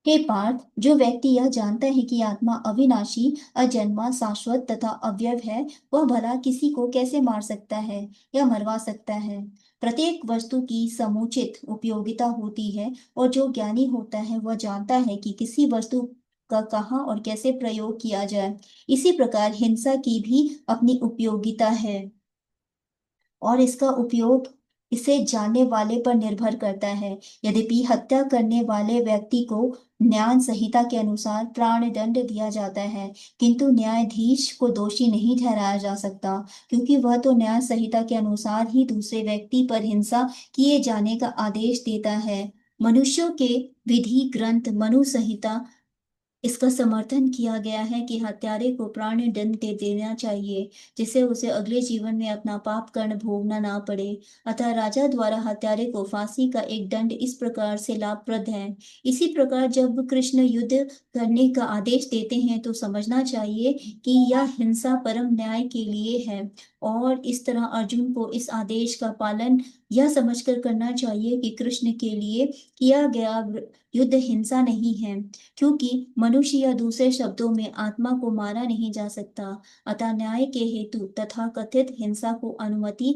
हे पार्थ, जो व्यक्ति यह जानता है कि आत्मा अविनाशी, अजन्मा, शाश्वत तथा अव्यय है, वह भला किसी को कैसे मार सकता है या मरवा सकता है। प्रत्येक वस्तु की समुचित उपयोगिता होती है, और जो ज्ञानी होता है वह जानता है कि किसी वस्तु का कहाँ और कैसे प्रयोग किया जाए। इसी प्रकार हिंसा की भी अपनी उपयोगिता है, और इसका उपयोग इसे जानने वाले पर निर्भर करता है। यद्यपि हत्या करने वाले व्यक्ति को न्याय संहिता के अनुसार प्राण दंड दिया जाता है, किंतु न्यायाधीश को दोषी नहीं ठहराया जा सकता, क्योंकि वह तो न्याय संहिता के अनुसार ही दूसरे व्यक्ति पर हिंसा किए जाने का आदेश देता है। मनुष्यों के विधि ग्रंथ मनु संहिता इसका समर्थन किया गया है कि हत्यारे को प्राण दंड दे देना चाहिए, जिससे उसे अगले जीवन में अपना पाप कर्म भोगना ना पड़े। अतः राजा द्वारा हत्यारे को फांसी का एक दंड इस प्रकार से लाभप्रद है। इसी प्रकार जब कृष्ण युद्ध करने का आदेश देते हैं तो समझना चाहिए कि यह हिंसा परम न्याय के लिए है, और इस तरह अर्जुन को इस आदेश का पालन यह समझकर करना चाहिए कि कृष्ण के लिए किया गया युद्ध हिंसा नहीं है, क्योंकि मनुष्य या दूसरे शब्दों में आत्मा को मारा नहीं जा सकता। अतः न्याय के हेतु तथा कथित हिंसा को अनुमति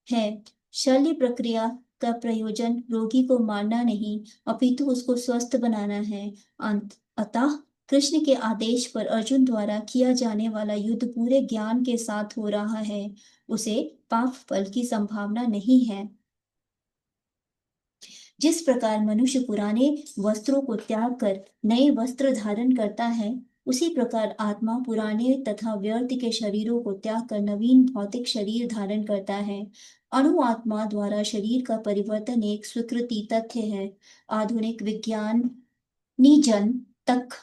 है। शल्य प्रक्रिया का प्रयोजन रोगी को मारना नहीं, अपितु उसको स्वस्थ बनाना है। अंत अतः कृष्ण के आदेश पर अर्जुन द्वारा किया जाने वाला युद्ध पूरे ज्ञान के साथ हो रहा है। उसे पाप फल की संभावना नहीं है। जिस प्रकार मनुष्य पुराने वस्त्रों को त्याग कर नए वस्त्र धारण करता है, उसी प्रकार आत्मा पुराने तथा व्यर्थ के शरीरों को त्याग कर नवीन भौतिक शरीर धारण करता है। अणु आत्मा द्वारा शरीर का परिवर्तन एक स्वीकृति तथ्य है। आधुनिक विज्ञान निजन तक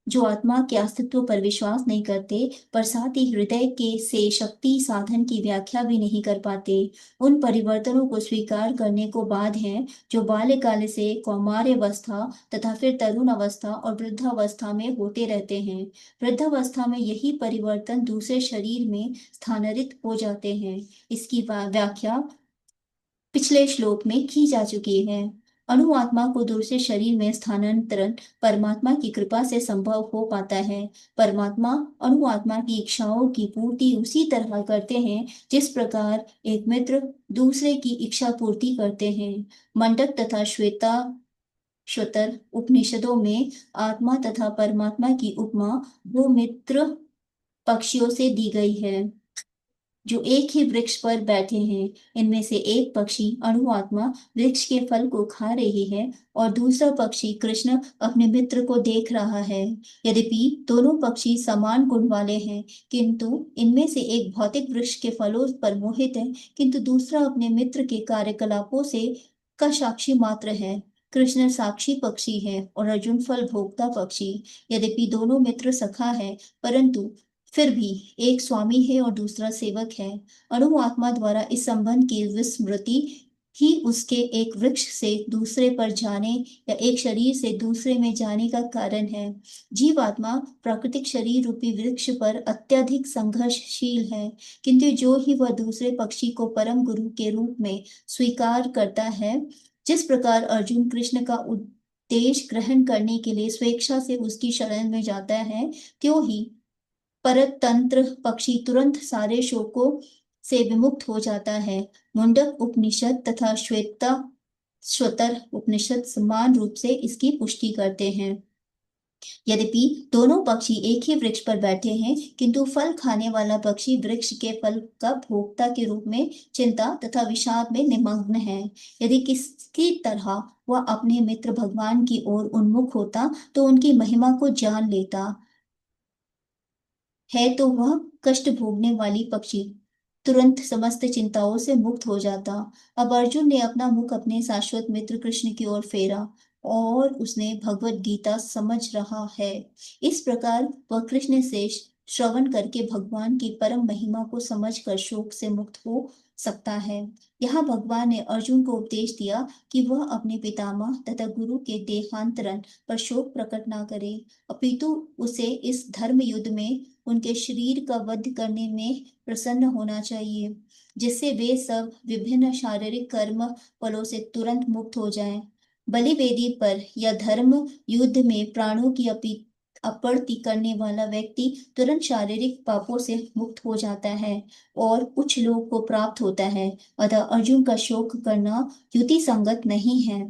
जो आत्मा के अस्तित्व पर विश्वास नहीं करते, पर साथ ही हृदय के से शक्ति साधन की व्याख्या भी नहीं कर पाते, उन परिवर्तनों को स्वीकार करने को बाध्य हैं जो बाल्यकाल से कौमार्यावस्था तथा फिर तरुण अवस्था और वृद्धावस्था में होते रहते हैं। वृद्धावस्था में यही परिवर्तन दूसरे शरीर में स्थानांतरित हो जाते हैं। इसकी व्याख्या पिछले श्लोक में की जा चुकी है। अणु आत्मा को दूसरे शरीर में स्थानांतरण परमात्मा की कृपा से संभव हो पाता है। परमात्मा अणु आत्मा की इच्छाओं की पूर्ति उसी तरह करते हैं जिस प्रकार एक मित्र दूसरे की इच्छा पूर्ति करते हैं। मंडक तथा श्वेता श्वतर उपनिषदों में आत्मा तथा परमात्मा की उपमा दो मित्र पक्षियों से दी गई है, जो एक ही वृक्ष पर बैठे हैं। इनमें से एक पक्षी अणु आत्मा वृक्ष के फल को खा रही है, और दूसरा पक्षी कृष्ण अपने मित्र को देख रहा है। यद्यपि दोनों पक्षी समान गुण वाले हैं, किंतु इनमें से एक भौतिक वृक्ष के फलों पर मोहित है, किंतु दूसरा अपने मित्र के कार्यकलापों से का साक्षी मात्र है। कृष्ण साक्षी पक्षी है और अर्जुन फल भोक्ता पक्षी। यद्यपि दोनों मित्र सखा है, परंतु फिर भी एक स्वामी है और दूसरा सेवक है। अणु आत्मा द्वारा इस संबंध की विस्मृति ही उसके एक वृक्ष से दूसरे पर जाने या एक शरीर से दूसरे में जाने का कारण है। जीवात्मा प्राकृतिक शरीर रूपी वृक्ष पर अत्यधिक संघर्षशील है, किंतु जो ही वह दूसरे पक्षी को परम गुरु के रूप में स्वीकार करता है, जिस प्रकार अर्जुन कृष्ण का उपदेश ग्रहण करने के लिए स्वेच्छा से उसकी शरण में जाता है, त्यों ही परतंत्र पक्षी तुरंत सारे शोकों से विमुक्त हो जाता है। मुंडक उपनिषद तथा श्वेता श्वतर उपनिषद समान रूप से इसकी पुष्टि करते हैं। यद्यपि दोनों पक्षी एक ही वृक्ष पर बैठे हैं, किंतु फल खाने वाला पक्षी वृक्ष के फल का भोक्ता के रूप में चिंता तथा विषाद में निमग्न है। यदि किसी तरह वह अपने मित्र भगवान की ओर उन्मुख होता तो उनकी महिमा को जान लेता है, तो वह कष्ट भोगने वाली पक्षी तुरंत समस्त चिंताओं से मुक्त हो जाता। अब अर्जुन ने अपना मुख अपने शाश्वत मित्र कृष्ण की ओर फेरा, और उसने भगवत गीता समझ रहा है। इस प्रकार वह कृष्ण से श्रवण करके भगवान की परम महिमा को समझकर शोक से मुक्त हो सकता है। यहाँ भगवान ने अर्जुन को उपदेश दिया कि वह अपने पितामह तथा गुरु के देहांतरण पर शोक प्रकट ना करे, अपितु उसे इस धर्म युद्ध में उनके शरीर का वध करने में प्रसन्न होना चाहिए, जिससे वे सब विभिन्न शारीरिक कर्म फलों से तुरंत मुक्त हो जाएं। बलिवेदी पर या धर्म युद्ध में प्राणों की आपूर्ति करने वाला व्यक्ति तुरंत शारीरिक पापों से मुक्त हो जाता है और उच्च लोक को प्राप्त होता है। अतः अर्जुन का शोक करना युक्ति संगत नहीं है।